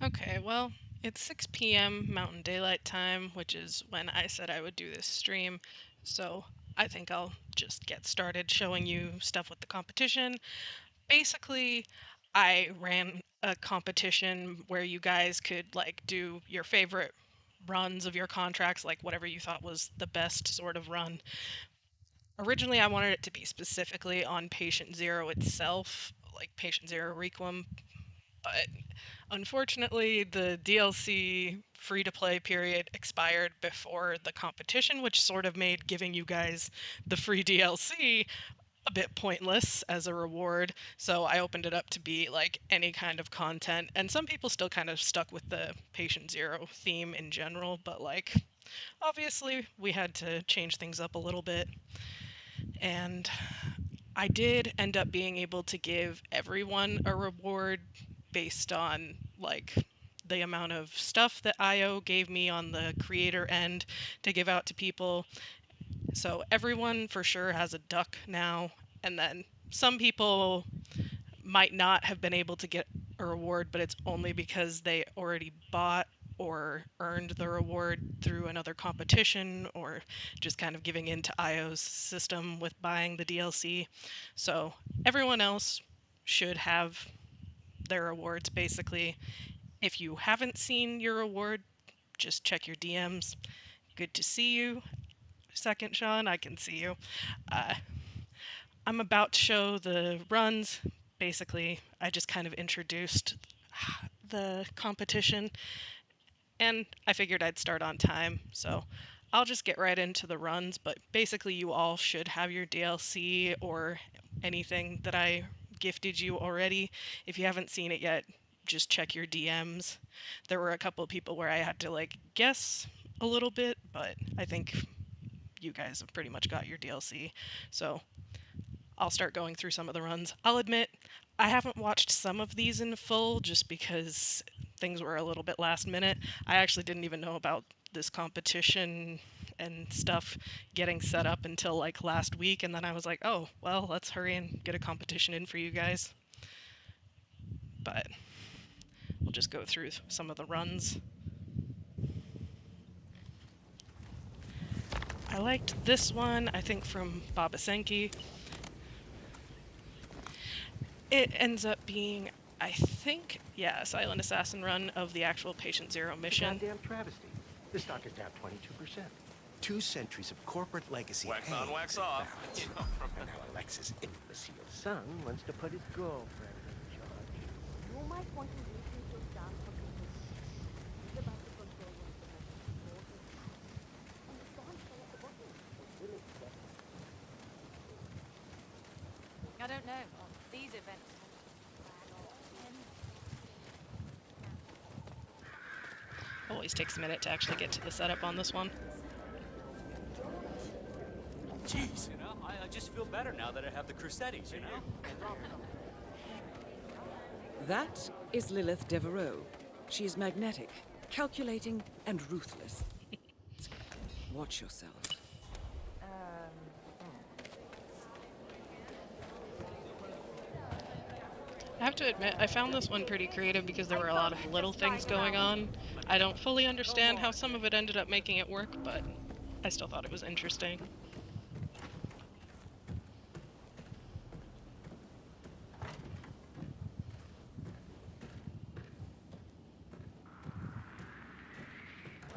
Okay, well, it's 6 p.m. Mountain Daylight Time, which is when I said I would do this stream. So I think I'll just get started showing you stuff with the competition. Basically, I ran a competition where you guys could like do your favorite runs of your contracts, like whatever you thought was the best sort of run. Originally, I wanted it to be specifically on Patient Zero itself, like Patient Zero Requiem, but unfortunately, the DLC free to play period expired before the competition, which sort of made giving you guys the free DLC a bit pointless as a reward. So I opened it up to be like any kind of content, and some people still kind of stuck with the Patient Zero theme in general, but like obviously we had to change things up a little bit. And I did end up being able to give everyone a reward based on like the amount of stuff that IO gave me on the creator end to give out to people. So everyone for sure has a duck now, and then some people might not have been able to get a reward, but it's only because they already bought or earned the reward through another competition or just kind of giving into IO's system with buying the DLC. So everyone else should have their rewards basically. If you haven't seen your reward, just check your DMs. Good to see you. Second, Sean, I can see you. Uh, I'm about to show the runs. Basically, I just kind of introduced the competition, and I figured I'd start on time, so I'll just get right into the runs. But basically, you all should have your DLC or anything that I gifted you already. If you haven't seen it yet, just check your DMs. There were a couple of people where I had to like guess a little bit, but I think you guys have pretty much got your DLC. So I'll start going through some of the runs. I'll admit, I haven't watched some of these in full just because things were a little bit last minute. I actually didn't even know about this competition and stuff getting set up until like last week, and then I was like, oh, well, let's hurry and get a competition in for you guys. But we'll just go through some of the runs. I liked this one, I think from BabaSenki. It ends up being, I think, yeah, a Silent Assassin run of the actual Patient Zero mission. Goddamn travesty. The stock is down 22%. 2 centuries of corporate legacy. Wax on, wax off. You know, And now Alexis Imbecile son wants to put his girlfriend in charge. You might want to rethink your stance for people. It's about to control one of the most important tasks. And you can't play at the bottom. Will accept. I don't know. These events. Always takes a minute to actually get to the setup on this one. jeez, you know, I just feel better now that I have the Crusaders, you know? That is Lilith Devereaux. She is magnetic, calculating, and ruthless. Watch yourself. I have to admit, I found this one pretty creative because there were a lot of little things going on. I don't fully understand how some of it ended up making it work, but I still thought it was interesting.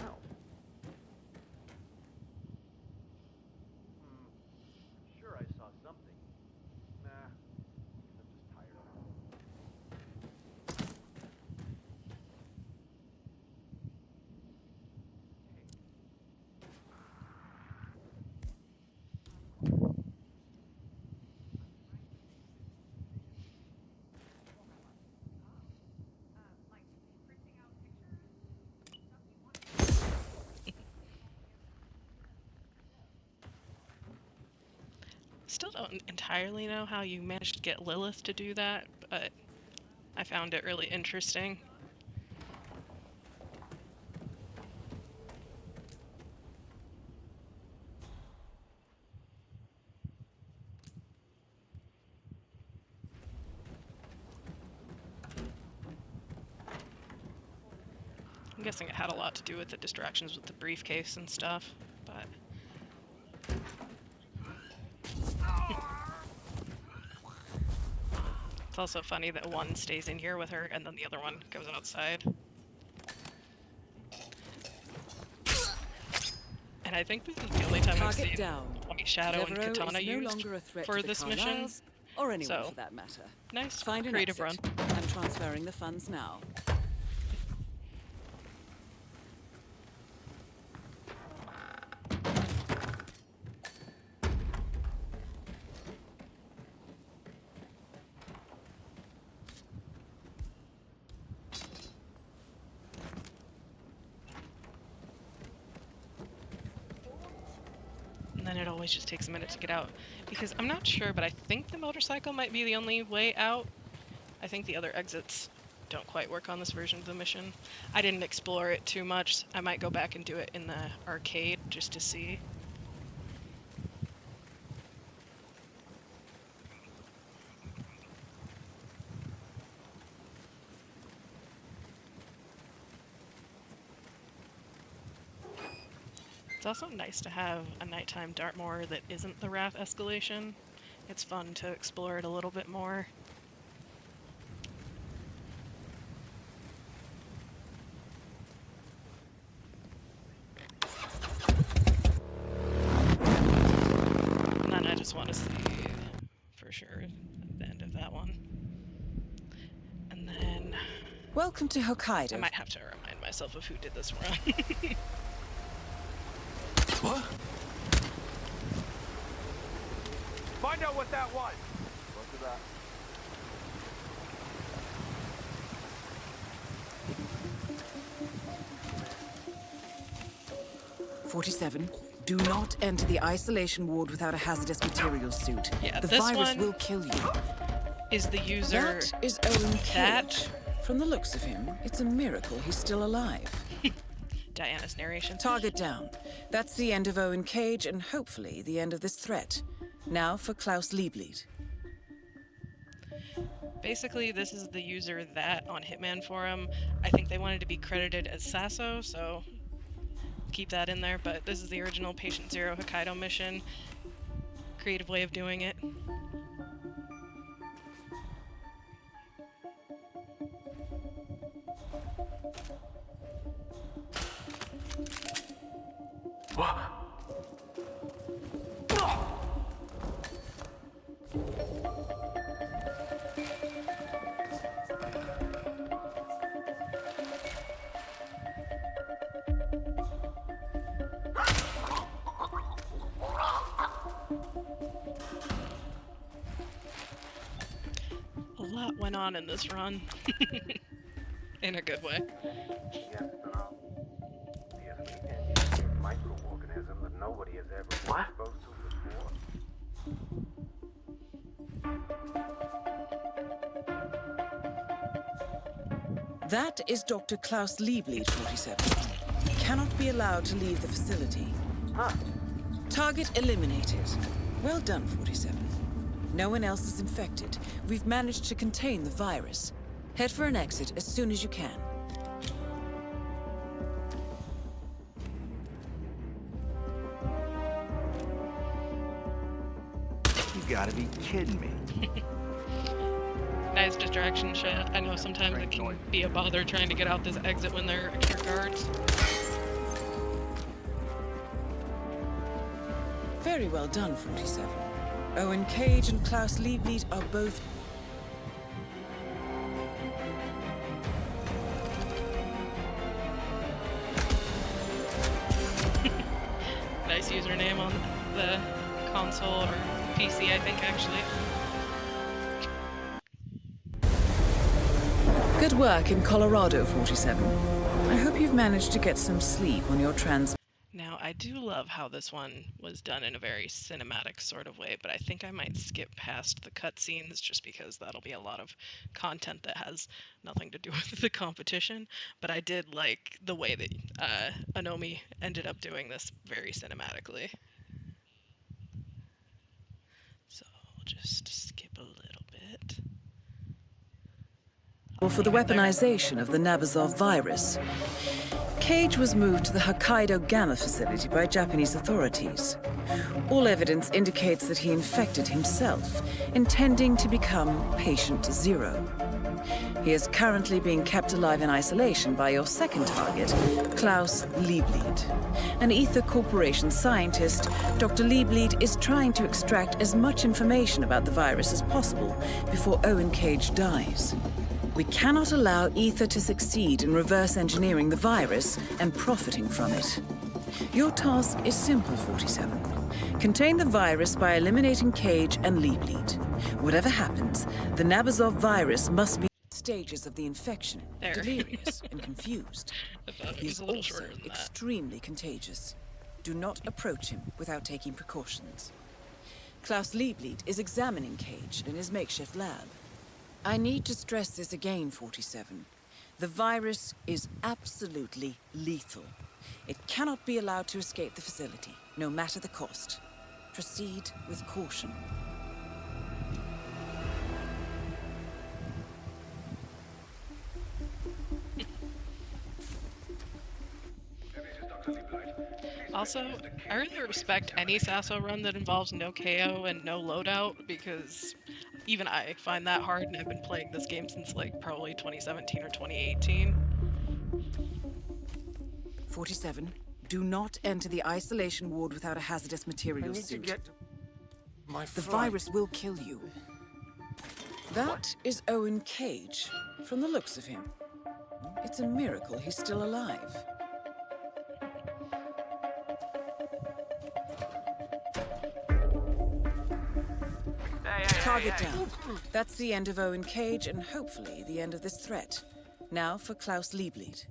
Wow. Sure, I saw something. Nah, I'm just tired. Still don't entirely know how you managed to get Lilith to do that, but I found it really interesting. I'm guessing it had a lot to do with the distractions with the briefcase and stuff, but... It's also funny that one stays in here with her and then the other one goes outside. And I think this is the only time I've seen White Shadow and Devereaux Katana is no used longer a threat for to the this mission. Carlyles, or anyone So, for that matter. nice Find an creative run. exit. I'm transferring the funds now. And then it always just takes a minute to get out. Because I'm not sure, but I think the motorcycle might be the only way out. I think the other exits don't quite work on this version of the mission. I didn't explore it too much. I might go back and do it in the arcade just to see. It's also nice to have a nighttime Dartmoor that isn't the Wrath escalation. It's fun to explore it a little bit more. And then I just want to see for sure the end of that one. And then Welcome to Hokkaido. I might have to remind myself of who did this run. What? Find out what that was. Look at that. 47. Do not enter the isolation ward without a hazardous materials suit. Yeah, the this virus one will kill you. Is the user That is Owen that? Cage. From the looks of him, it's a miracle he's still alive. Diana's narration? Target down. That's the end of Owen Cage and hopefully the end of this threat. Now for Klaus Liebleed. Basically, this is the user that on Hitman Forum. I think they wanted to be credited as SASO, so keep that in there, but this is the original Patient Zero Hokkaido mission. Creative way of doing it. A lot went on in this run. In a good way. Yes, the engineered microorganism that nobody has ever been exposed to before. That is Dr. Klaus Liebleed, 47. Cannot be allowed to leave the facility. Target eliminated. Well done, 47. No one else is infected. We've managed to contain the virus. Head for an exit as soon as you can. You gotta be kidding me. Nice distraction shot. I know sometimes it can be a bother trying to get out this exit when there are extra guards. Very well done, 47. Owen Cage and Klaus Liebleed are both... Nice username on the console or PC, I think, actually. Good work in Colorado, 47. I hope you've managed to get some sleep on your Now, I do love how this one was done in a very cinematic sort of way, but I think I might skip past the cutscenes just because that'll be a lot of content that has nothing to do with the competition. But I did like the way that Anomie ended up doing this very cinematically. So, we'll just skip a little bit. for the weaponization of the Nabazov virus. Cage was moved to the Hokkaido Gamma facility by Japanese authorities. All evidence indicates that he infected himself, intending to become Patient Zero. He is currently being kept alive in isolation by your second target, Klaus Liebleed. An Ether Corporation scientist, Dr. Liebleed is trying to extract as much information about the virus as possible before Owen Cage dies. We cannot allow Ether to succeed in reverse engineering the virus and profiting from it. Your task is simple, 47. Contain the virus by eliminating Cage and Liebleed. Whatever happens, the Nabazov virus must be stages of the infection, There. delirious and confused. I thought it He was is a little also shorter than that. extremely contagious. Do not approach him without taking precautions. Klaus Liebleed is examining Cage in his makeshift lab. I need to stress this again, 47. The virus is absolutely lethal. It cannot be allowed to escape the facility, no matter the cost. Proceed with caution. Also, I really respect any SASO run that involves no KO and no loadout, because even I find that hard, and I've been playing this game since like probably 2017 or 2018. 47. Do not enter the isolation ward without a hazardous material suit. The virus will kill you. That is Owen Cage, from the looks of him. It's a miracle he's still alive. Target down. That's the end of Owen Cage, and hopefully the end of this threat. Now for Klaus Liebleed.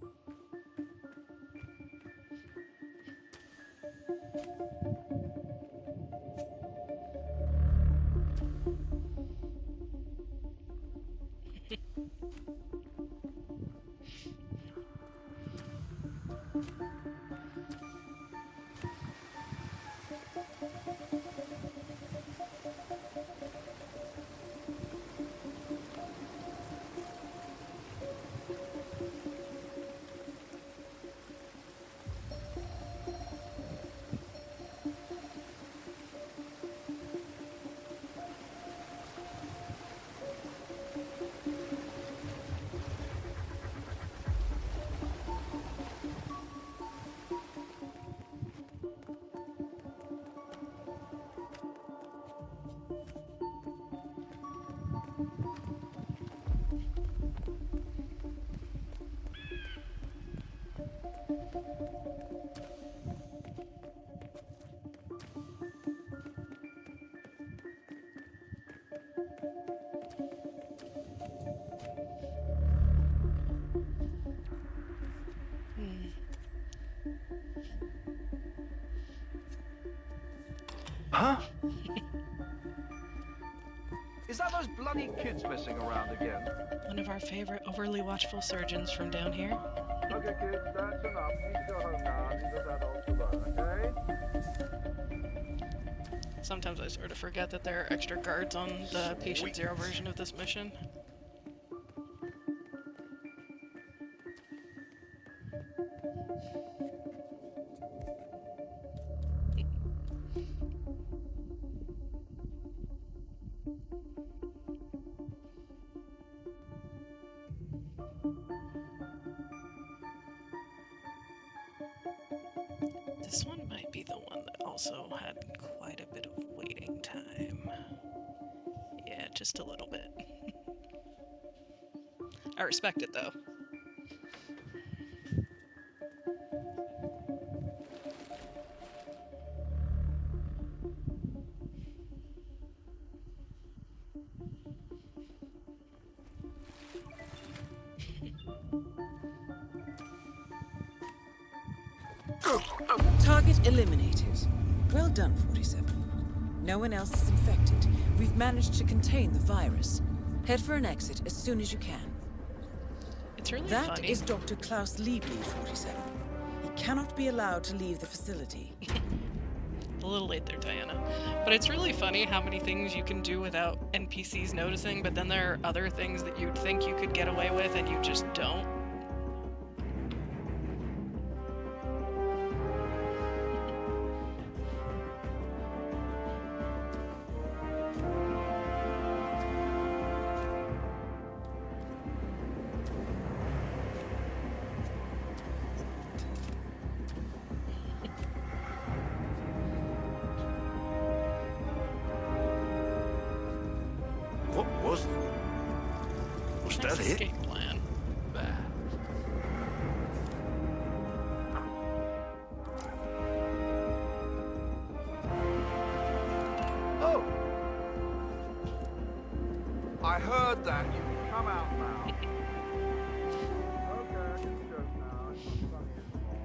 Huh? Is that those bloody kids messing around again? One of our favorite overly watchful surgeons from down here. Okay, kids, that's enough. You need to go home now. Leave us adults alone, okay? Sometimes I sort of forget that there are extra guards on the Patient Zero version of this mission. This one might be the one that also had quite a bit of waiting time. Yeah, just a little bit. I respect it though. Target eliminated. Well done, 47. No one else is infected. We've managed to contain the virus. Head for an exit as soon as you can. It's really That funny. is Dr. Klaus Liebleed, 47. He cannot be allowed to leave the facility. a little late there, Diana. But it's really funny how many things you can do without NPCs noticing, but then there are other things that you'd think you could get away with and you just don't. What was... Was Nice that it? escape plan. Oh! I heard that. You can come out now. Okay, I can joke now. It's not funny anymore.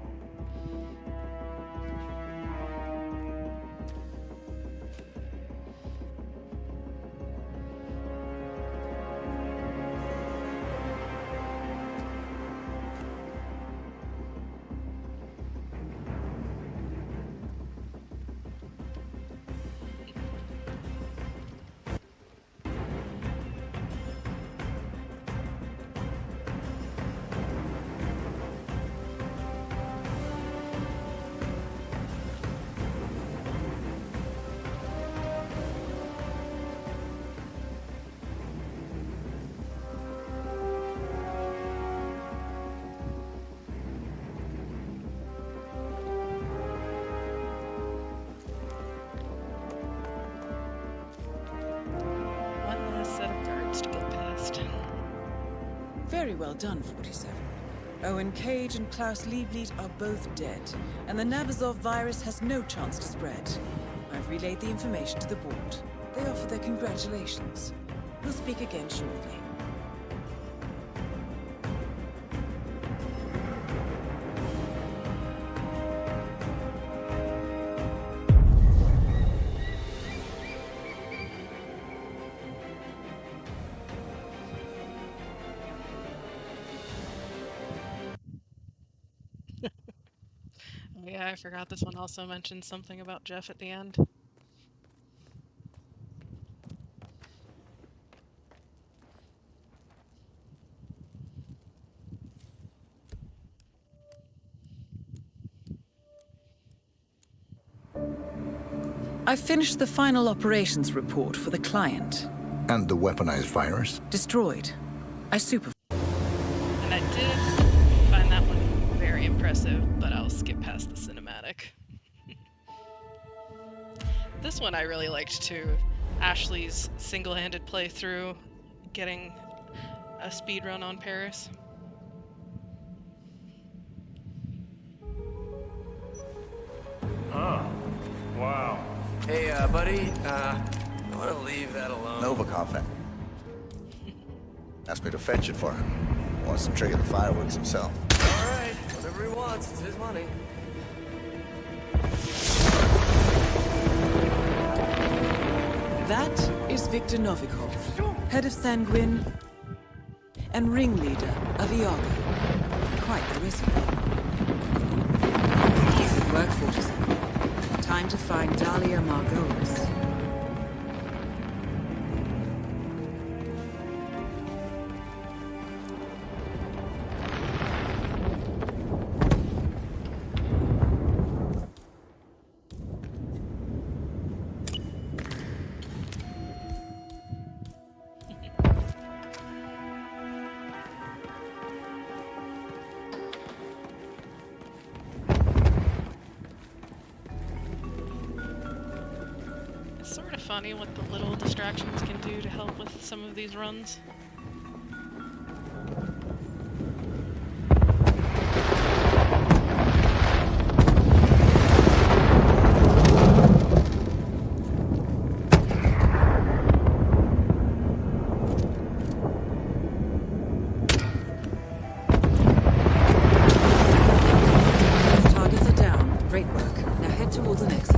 One last set of guards to get past. Very well done, 47. Owen Cage and Klaus Liebleed are both dead, and the Nabazov virus has no chance to spread. I've relayed the information to the board. They offer their congratulations. We'll speak again shortly. Yeah, I forgot this one also mentioned something about Jeff at the end. I finished the final operations report for the client. And the weaponized virus? Destroyed. I supervised. And I did find that one very impressive, but I'll skip past the cinematic. This one I really liked too. Ashley's single-handed playthrough, getting a speedrun on Paris. Oh, wow. Hey, buddy, I want to leave that alone. Novikov. Asked me to fetch it for him. Wants to trigger the fireworks himself. All right, whatever he wants, it's his money. That is Viktor Novikov, head of Sanguine and ringleader of Iago. Quite the resume. Good work, 47. Time to find Dahlia Margolis. It's sort of funny what the little distractions can do to help with some of these runs. Targets are down. Great work. Now head towards an exit.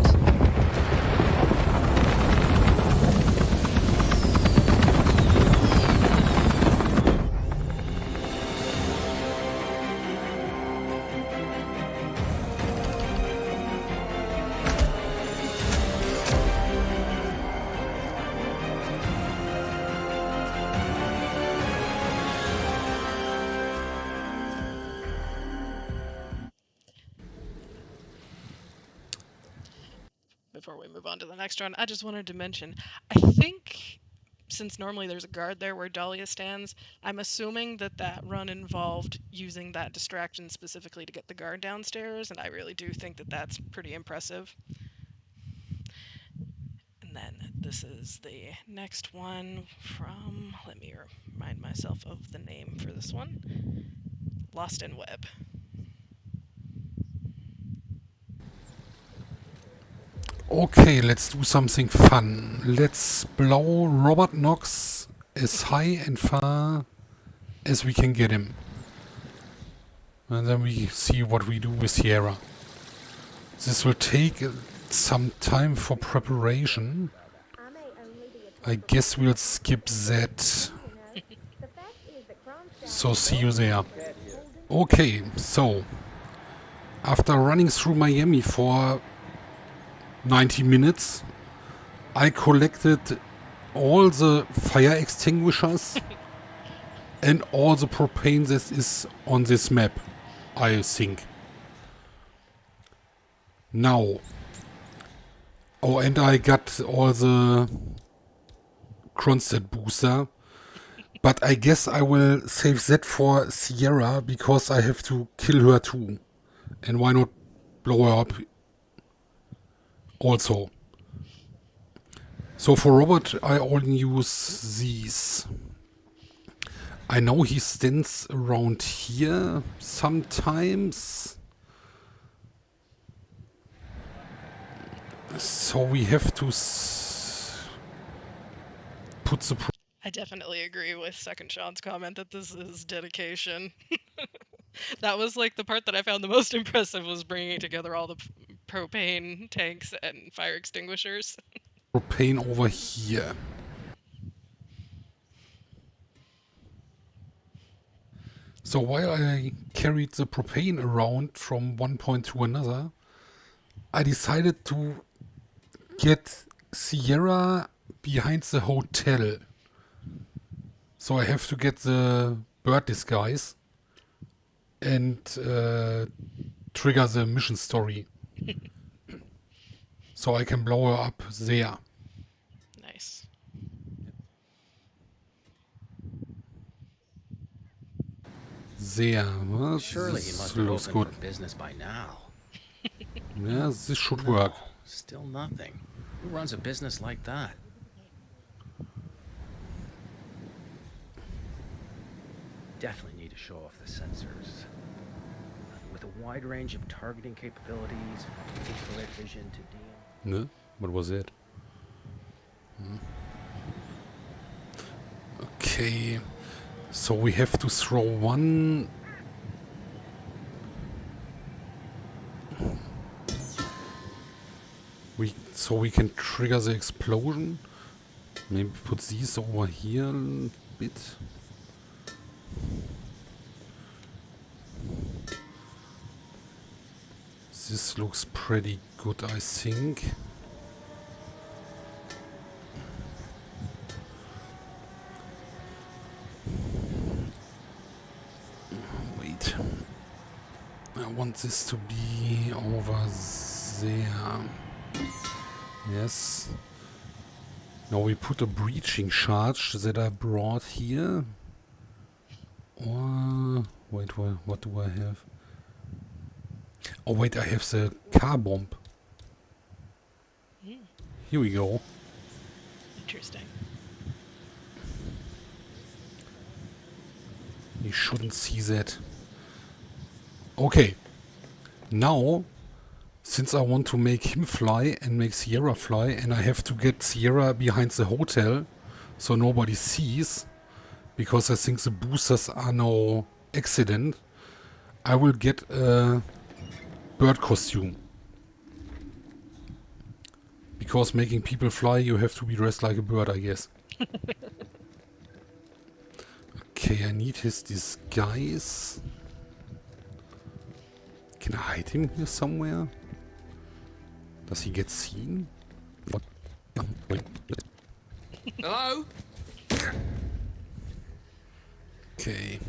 before we move on to the next run, I just wanted to mention, I think since normally there's a guard there where Dahlia stands, I'm assuming that that run involved using that distraction specifically to get the guard downstairs, and I really do think that that's pretty impressive. And then this is the next one from, let me remind myself of the name for this one, LostinWeb. Okay, let's do something fun. Let's blow Robert Knox as high and far as we can get him. And then we see what we do with Sierra. This will take some time for preparation. I guess we'll skip that. So see you there. Okay, so after running through Miami for 90 minutes, I collected all the fire extinguishers and all the propane that is on this map, I think. Now. Oh, and I got all the Kronstadt booster. But I guess I will save that for Sierra, because I have to kill her too. And why not blow her up also? So for Robert, I only use these. I know he stands around here sometimes. So we have to put the... I definitely agree with Second Sean's comment that this is dedication. That was like the part that I found the most impressive, was bringing together all the propane tanks and fire extinguishers. Propane over here. So while I carried the propane around from one point to another, I decided to get Sierra behind the hotel. So I have to get the bird disguise and trigger the mission story. So I can blow her up there. Nice. There. Well, Surely he must have looks opened good. for business by now. Yeah, this should work. Still nothing. Who runs a business like that? Definitely need to show off the sensors. With a wide range of targeting capabilities, infrared vision to DM. No? What was it? Okay. So we have to throw one... So we can trigger the explosion. Maybe put these over here a bit. This looks pretty good, I think. Wait. I want this to be over there. Yes. Now we put a breaching charge that I brought here. Or... Wait, what do I have? Oh wait, I have the car bomb. Here we go. Interesting. You shouldn't see that. Okay. Now, since I want to make him fly and make Sierra fly, and I have to get Sierra behind the hotel so nobody sees, because I think the boosters are no accident, I will get a bird costume. Because making people fly, you have to be dressed like a bird, I guess. Okay, I need his disguise. Can I hide him here somewhere? Does he get seen? What? Wait. Hello? Okay.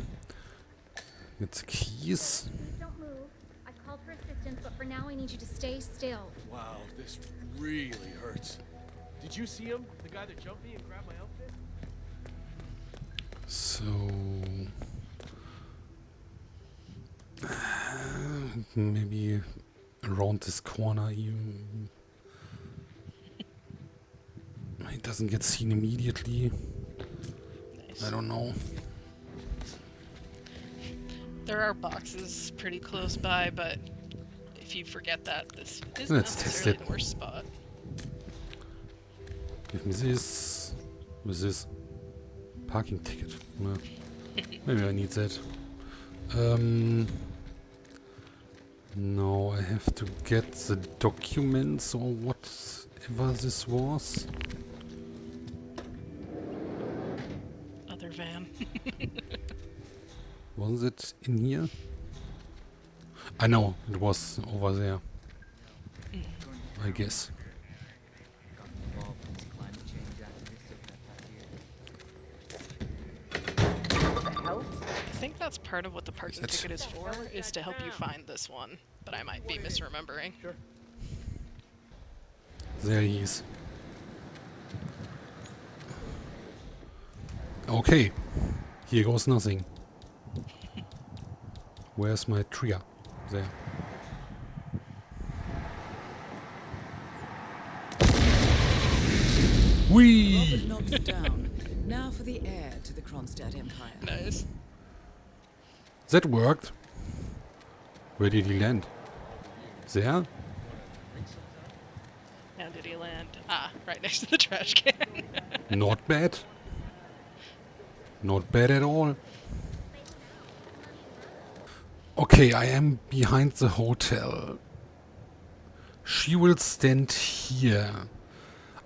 Get the keys. Don't move. I called for assistance, but for now I need you to stay still. Wow, this really hurts. Did you see him? The guy that jumped me and grabbed my outfit? So maybe around this corner he doesn't get seen immediately. Nice. I don't know. There are boxes pretty close by, but if you forget that, this is not Let's test necessarily it. the worst spot. Give me this. With this parking ticket. No. Maybe I need that. No, I have to get the documents or whatever this was. Other van. Was it in here? I know, it was over there. I guess. I think that's part of what the parking ticket is for, is to help you find this one, but I might be misremembering. Sure. There he is. Okay. Here goes nothing. Where's my trigger? There. Whee! Robert Knox down. Now for the heir to the Kronstadt Empire. Nice. That worked. Where did he land? There? How did he land? Ah, right next to the trash can. Not bad. Not bad at all. Okay, I am behind the hotel. She will stand here.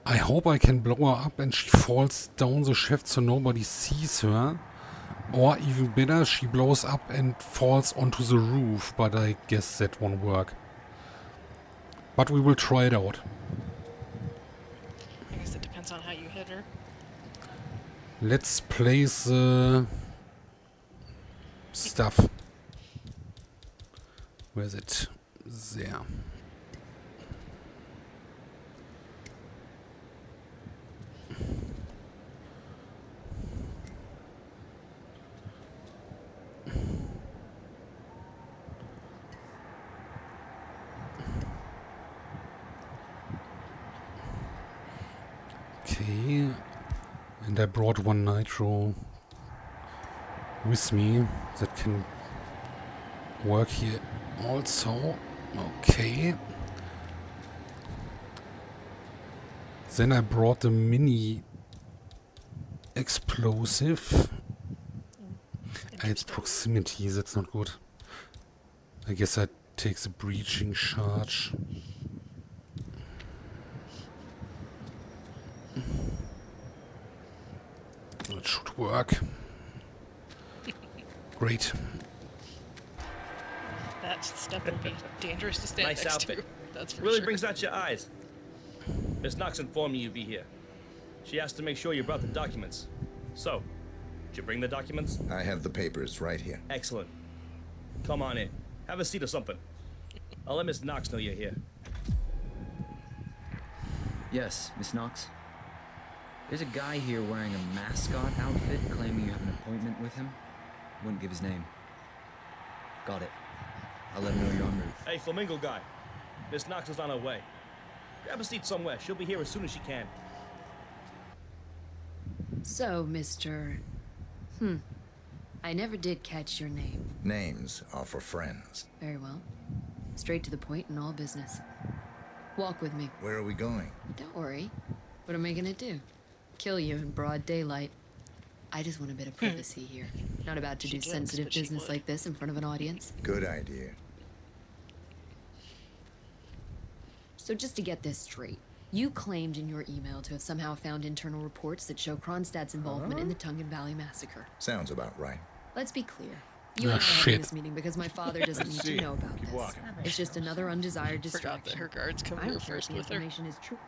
I hope I can blow her up and she falls down the shaft so nobody sees her. Or even better, she blows up and falls onto the roof, but I guess that won't work. But we will try it out. I guess it depends on how you hit her. Let's place the stuff. Where is it? There. Okay. And I brought one nitro with me that can work here also. Okay. Then I brought the mini explosive. It's proximity, that's not good. I guess I take the breaching charge. That should work. Great. That stuff would be dangerous to stand Nice next outfit. to. That's for Really sure. brings out your eyes. Miss Knox informed me you'd be here. She asked to make sure you brought the documents. So, did you bring the documents? I have the papers right here. Excellent. Come on in. Have a seat or something. I'll let Miss Knox know you're here. Yes, Miss Knox. There's a guy here wearing a mascot outfit claiming you have an appointment with him. Wouldn't give his name. Got it. I'll let him know you're en route. Hey, Flamingo guy. Miss Knox is on her way. Grab a seat somewhere. She'll be here as soon as she can. So, Mr. I never did catch your name. Names are for friends. Very well. Straight to the point in all business. Walk with me. Where are we going? Don't worry. What am I gonna do? Kill you in broad daylight. I just want a bit of privacy here. Not about to do jokes, sensitive but she business would. like this in front of an audience. Good idea. So just to get this straight, you claimed in your email to have somehow found internal reports that show Kronstadt's involvement in the Tungan Valley massacre. Sounds about right. Let's be clear. You Ah, and I are shit. having this meeting because my father doesn't need to know about Keep this. walking. It's just another undesired Forgot that distraction. her guards come I here don't care if first the with her. information is true.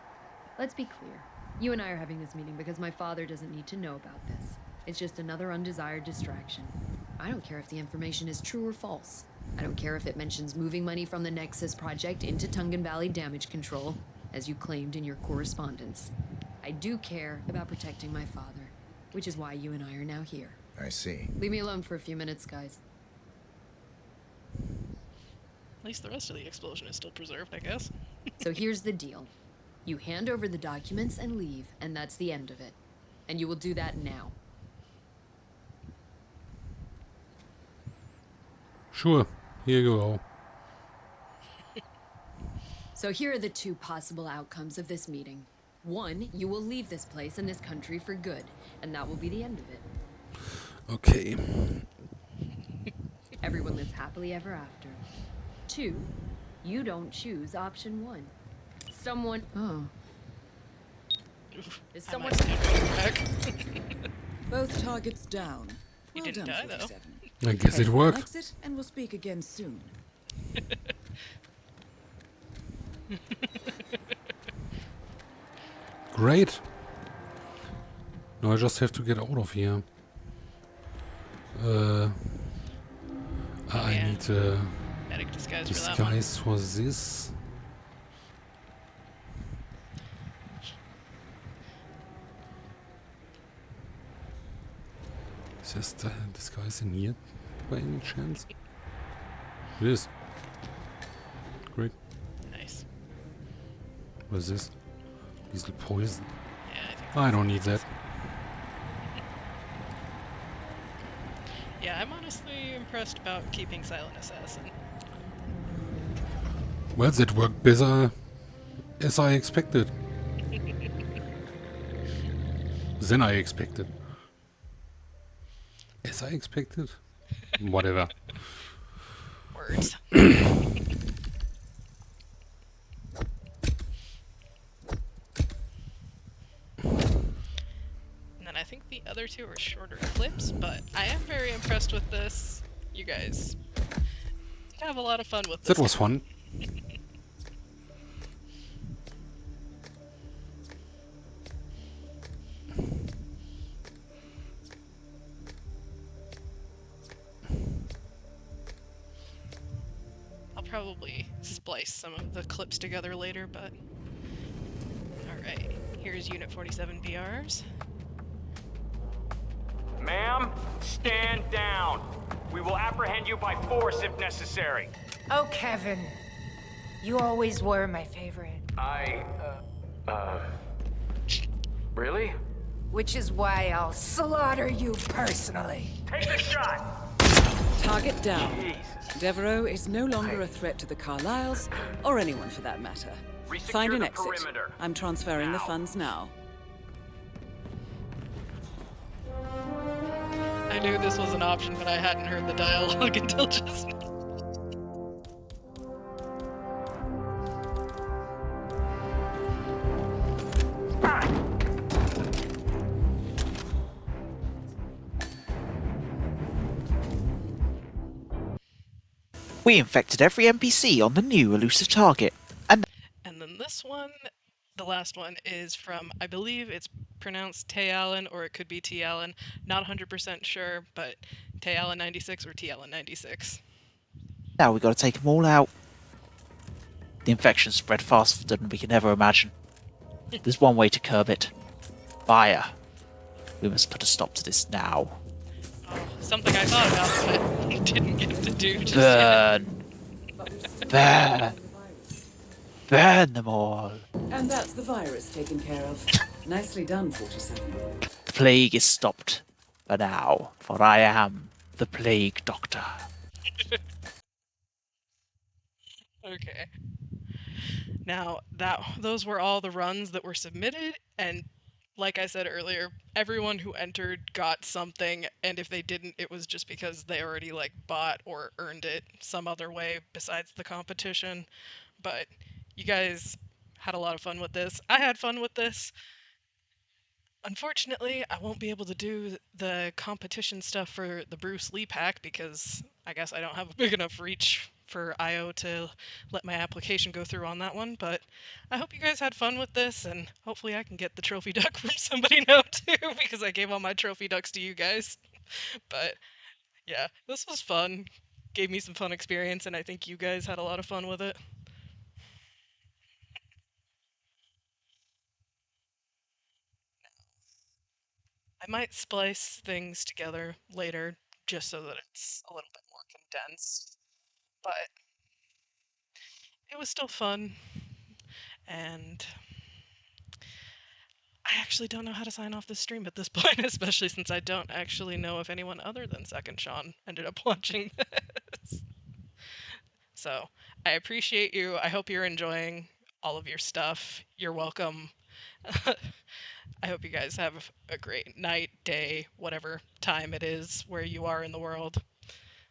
Let's be clear. You and I are having this meeting because my father doesn't need to know about this. It's just another undesired distraction. I don't care if the information is true or false. I don't care if it mentions moving money from the Nexus project into Tungan Valley damage control, as you claimed in your correspondence. I do care about protecting my father, which is why you and I are now here. I see. Leave me alone for a few minutes, guys. At least the rest of the explosion is still preserved, I guess. So here's the deal. You hand over the documents and leave, and that's the end of it. And you will do that now. Sure, here you go. So here are the two possible outcomes of this meeting. One, you will leave this place and this country for good, and that will be the end of it. Okay. Everyone lives happily ever after. Two, you don't choose option one. Someone... Oh. Is someone... Both targets down. He Well didn't done, die, though. 47. I guess Head it for worked. Exit, and we'll speak again soon. Great. Now I just have to get out of here. I yeah. need a Medic disguise for that one. disguise for this. Is this the disguise in here by any chance? It is. Great. Nice. What is this? Diesel poison. Yeah, I think I don't need that. Yeah, I'm honestly impressed about keeping Silent Assassin. Well, that worked better as I expected. Than I expected. As I expected? Whatever. Words. And then I think the other two are shorter clips, but I am very impressed with this. You guys have a lot of fun with this. That was fun. I'll probably splice some of the clips together later, but... Alright, here's Unit 47 BRs. Ma'am, stand down. We will apprehend you by force if necessary. Oh, Kevin. You always were my favorite. Really? Which is why I'll slaughter you personally. Take the shot! Target down. Jesus. Devereaux is no longer a threat to the Carlyles, or anyone for that matter. Resecure Find an the exit. perimeter. I'm transferring the Now. funds now. I knew this was an option, but I hadn't heard the dialogue until just now. We infected every NPC on the new elusive target. And then this one, the last one, is from, I believe it's pronounced Tay Allen, or it could be T Allen. Not 100% sure, but Tay Allen 96 or T Allen 96. Now we gotta take them all out. The infection spread faster than we can ever imagine. There's one way to curb it. Fire. We must put a stop to this now. Oh, something I thought about, but didn't get to do just yet. Burn! Burn them all! And that's the virus taken care of. Nicely done, 47. The plague is stopped for now, for I am the Plague Doctor. Okay. Now, those were all the runs that were submitted, and like I said earlier, everyone who entered got something, and if they didn't, it was just because they already, like, bought or earned it some other way besides the competition. But you guys had a lot of fun with this. I had fun with this. Unfortunately, I won't be able to do the competition stuff for the Bruce Lee pack because I guess I don't have a big enough reach for IO to let my application go through on that one, but I hope you guys had fun with this, and hopefully I can get the trophy duck from somebody now too, because I gave all my trophy ducks to you guys. But Yeah, this was fun. Gave me some fun experience, and I think you guys had a lot of fun with it. I might splice things together later just so that it's a little bit more condensed, but it was still fun, and I actually don't know how to sign off this stream at this point, especially since I don't actually know if anyone other than Second Sean ended up watching this. So, I appreciate you. I hope you're enjoying all of your stuff. You're welcome. I hope you guys have a great night, day, whatever time it is where you are in the world.